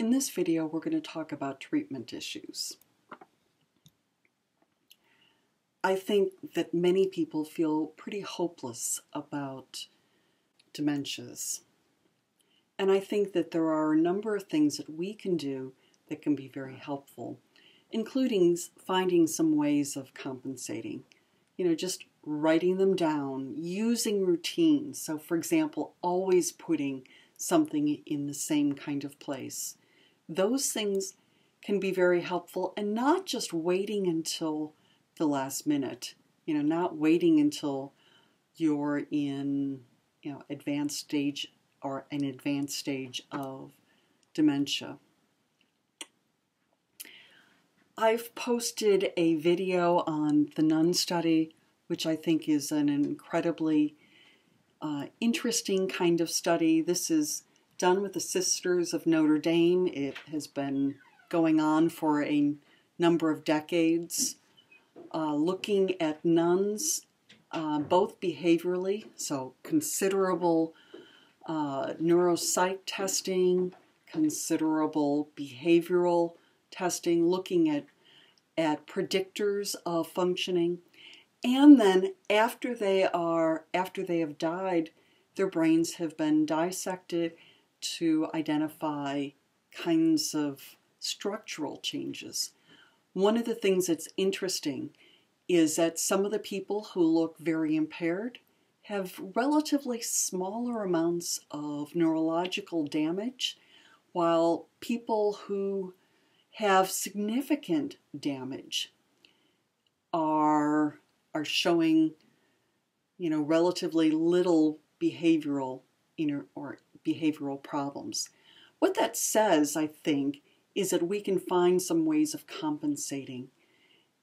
In this video, we're going to talk about treatment issues. I think that many people feel pretty hopeless about dementias. And I think that there are a number of things that we can do that can be very helpful, including finding some ways of compensating. Just writing them down, using routines. So, for example, always putting something in the same kind of place. Those things can be very helpful, and not just waiting until the last minute. Not waiting until you're in, advanced stage or an advanced stage of dementia. I've posted a video on the nun study, which I think is an incredibly interesting kind of study. This is done with the Sisters of Notre Dame. It has been going on for a number of decades, looking at nuns, both behaviorally, so considerable neuropsych testing, considerable behavioral testing, looking at predictors of functioning, and then after they have died, their brains have been dissected to identify kinds of structural changes. One of the things that's interesting is that some of the people who look very impaired have relatively smaller amounts of neurological damage, while people who have significant damage are showing, relatively little behavioral problems. What that says, I think, is that we can find some ways of compensating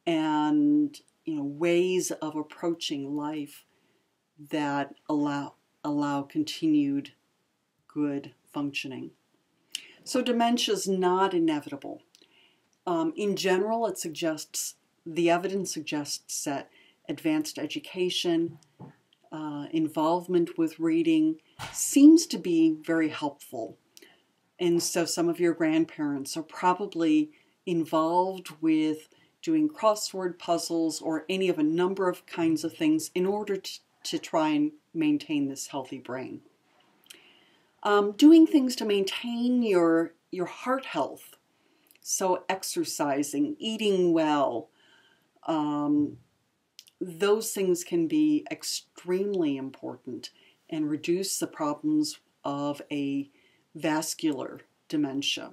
and ways of approaching life that allow continued good functioning. So dementia is not inevitable. In general, the evidence suggests that advanced education, involvement with reading seems to be very helpful. And so some of your grandparents are probably involved with doing crossword puzzles or any of a number of kinds of things in order to try and maintain this healthy brain. Doing things to maintain your heart health, so exercising, eating well, those things can be extremely important and reduce the problems of a vascular dementia.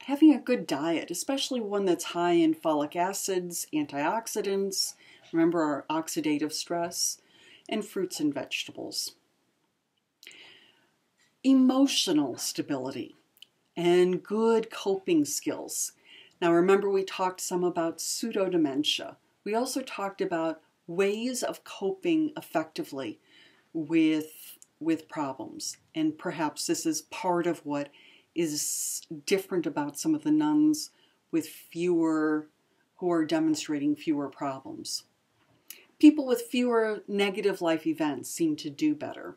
Having a good diet, especially one that's high in folic acids, antioxidants, remember our oxidative stress, and fruits and vegetables. Emotional stability and good coping skills. Now remember, we talked some about pseudodementia. We also talked about ways of coping effectively with problems. And perhaps this is part of what is different about some of the nuns who are demonstrating fewer problems. People with fewer negative life events seem to do better,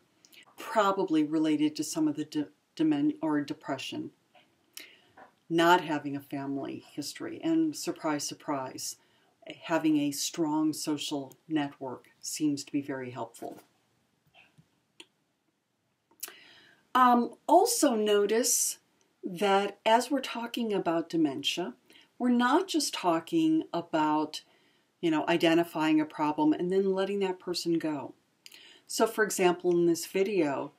probably related to some of the depression. Not having a family history, and surprise, surprise, having a strong social network seems to be very helpful. Also notice that as we're talking about dementia, we're not just talking about, identifying a problem and then letting that person go. So for example, in this video,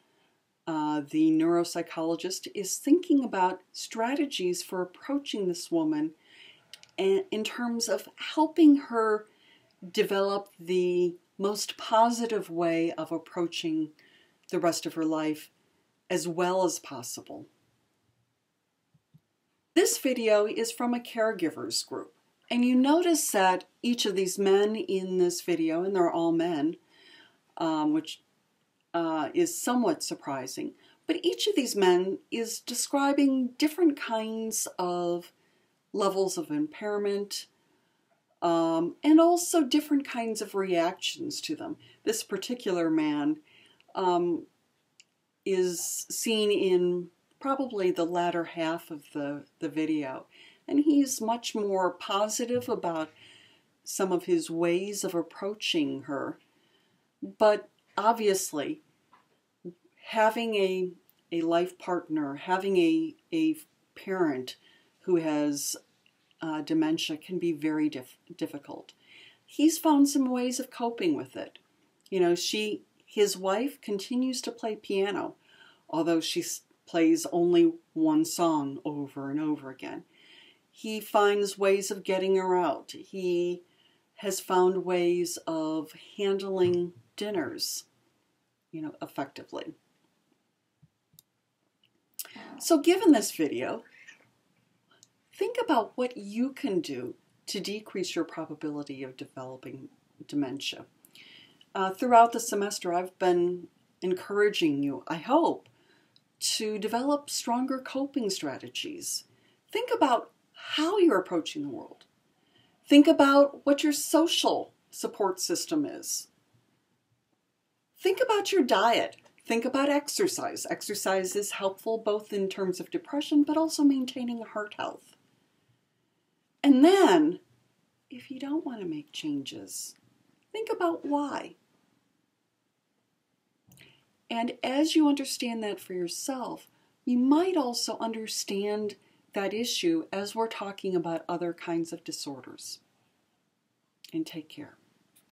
the neuropsychologist is thinking about strategies for approaching this woman in terms of helping her develop the most positive way of approaching the rest of her life as well as possible. This video is from a caregivers group, and you notice that each of these men in this video, and they're all men, which is somewhat surprising, but each of these men is describing different kinds of levels of impairment, and also different kinds of reactions to them. This particular man is seen in probably the latter half of the video. And he's much more positive about some of his ways of approaching her. But obviously, having a life partner, having a parent who has dementia can be very difficult. He's found some ways of coping with it. You know, his wife continues to play piano, although she plays only one song over and over again. He finds ways of getting her out. He has found ways of handling dinners, you know, effectively. So given this video, think about what you can do to decrease your probability of developing dementia. Throughout the semester, I've been encouraging you, I hope, to develop stronger coping strategies. Think about how you're approaching the world. Think about what your social support system is. Think about your diet. Think about exercise. Exercise is helpful both in terms of depression, but also maintaining heart health. And then, if you don't want to make changes, think about why. And as you understand that for yourself, you might also understand that issue as we're talking about other kinds of disorders. And take care.